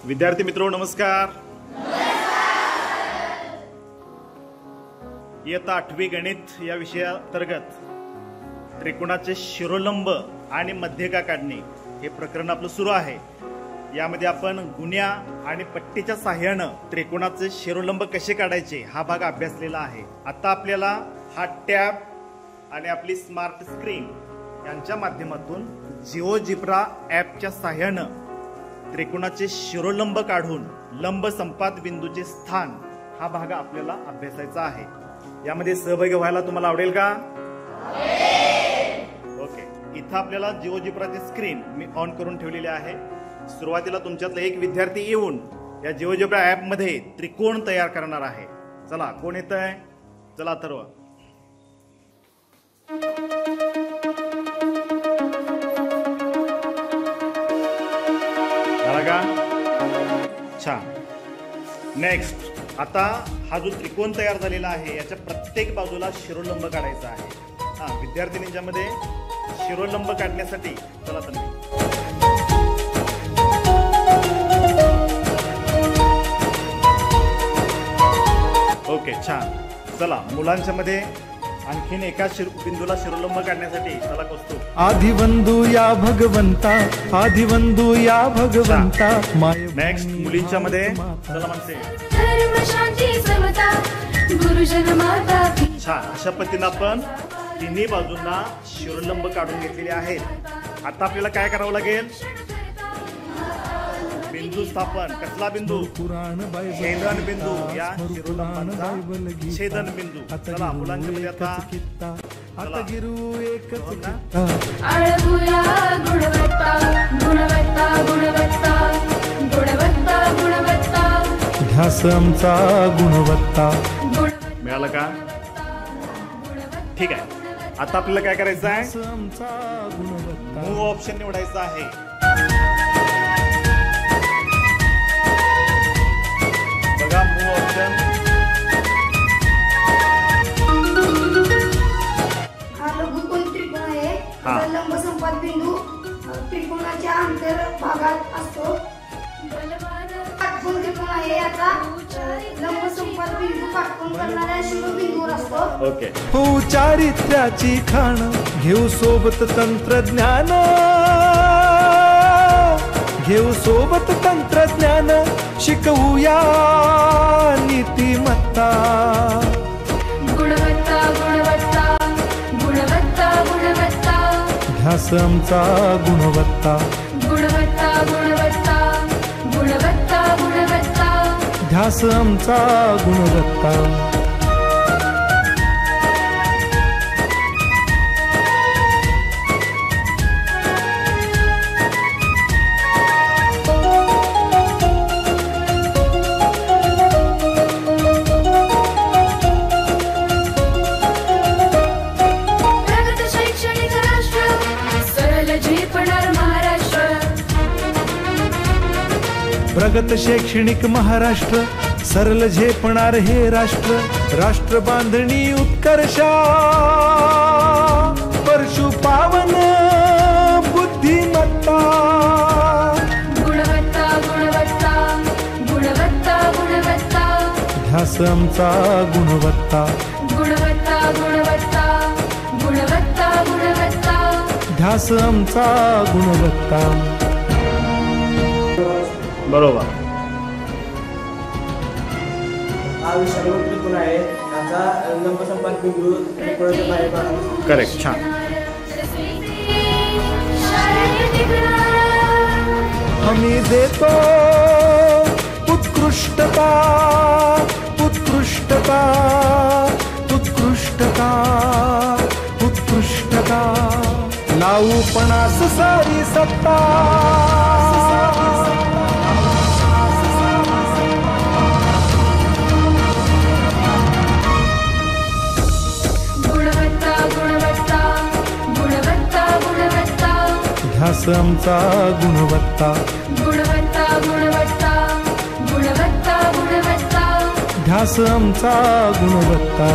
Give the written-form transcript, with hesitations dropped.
विद्यार्थी मित्रांनो नमस्कार। इयत्ता 8वी गणित या विषयाअंतर्गत त्रिकोणाचे शिरोलंब आणि मध्यका काढणे हे प्रकरण आपलं सुरू आहे। यामध्ये आपण गुण्या आणि पट्टीच्या सहाय्याने त्रिकोणाचे शिरोलंब कसे काढायचे हा भाग अभ्यासलेला आहे। आता आपल्याला हा टॅब आणि आपली स्मार्ट स्क्रीन यांच्या माध्यमातून जिओजिब्रा ॲपच्या सहाय्याने त्रिकोणाचे शिरोलंब काढून लंब संपात बिंदूचे स्थान हा भाग आपल्याला अभ्यासायचा आहे। यामध्ये सहभागी व्हायला तुम्हाला आवडेल का? ओके, इथं आपल्याला जिओजिब्राची स्क्रीन मी ऑन करून ठेवलेली आहे। सुरुवातीला तुमच्यातला एक विद्यार्थी येऊन या जिओजिब्रा ॲप मध्ये त्रिकोण तयार करणार आहे। चला, कोण येतंय? चला अथर्व। छान, नेक्स्ट। आता हा जो त्रिकोण तयार झालेला आहे याच्या प्रत्येक बाजूला शिरोलंब काढायचा आहे। विद्यार्थिनींच्या मध्ये शिरोलंब काढण्यासाठी चला तर ओके छान। चला, मुलांच्या मध्ये आणखीन एका बिंदूला शिरोलंब काढण्यासाठी चला कौस्तुभ। आदिवंदू या भगवंता, आदिवंदू या भगवंता। नेक्स्ट, मुलींच्या मध्ये चला म्हणते छान। अशा पद्धतीने आपण तिन्ही बाजूंना शिरोलंब काढून घेतलेले आहेत। आता आपल्याला काय करावं लागेल? बिंदू स्थापन। कसला बिंदू? छेदन बिंदू। या शिरोलंबाचा छेदन बिंदू। चला मुलांच्या मध्ये आता गिरू एकच ध्यास आमचा गुणवत्ता। मिळालं का? ठीक आहे। आता आपल्याला काय करायचं आहे? मूव ऑप्शन निवडायचा आहे। बघा, मूव ऑप्शन। हा लघुकोन त्रिकोण आहे। लंब संपात बिंदू त्रिकोणाच्या अंतर भागात असतो। काटकोन त्रिकोण आहे। आता लंब संपात बिंदू काटकोन करणाऱ्या शिरोबिंदूवर असतो। ओके। हो, चारित्र्याची खाण घेऊ सोबत तंत्रज्ञान, घेऊ सोबत तंत्रज्ञान, शिकवूया नीतिमत्ता। गुणवत्ता गुणवत्ता गुणवत्ता गुणवत्ता ध्यास आमचा गुणवत्ता। गुणवत्ता गुणवत्ता गुणवत्ता गुणवत्ता ध्यास आमचा गुणवत्ता। प्रगत शैक्षणिक महाराष्ट्र, सरल झेपणार हे राष्ट्र। राष्ट्र बांधणी उत्कर्षा, परशु पावन बुद्धिमत्ता। गुणवत्ता गुणवत्ता गुणवत्ता गुणवत्ता ध्यास आमचा गुणवत्ता। गुणवत्ता गुणवत्ता गुणवत्ता गुणवत्ता ध्यास आमचा गुणवत्ता। बरोबर। हा विषाणू त्रिकोण आहे। त्याचा लंब संपात बिंदू त्रिकोणाच्या बाहेर आहे। करेक्ट, छान। हमी देतो उत्कृष्टता, उत्कृष्टता, उत्कृष्टता, उत्कृष्टता। लावू पणास सारी सत्ता। ध्यास आमचा गुणवत्ता। गुणवत्ता गुणवत्ता गुणवत्ता गुणवत्ता ध्यास आमचा गुणवत्ता।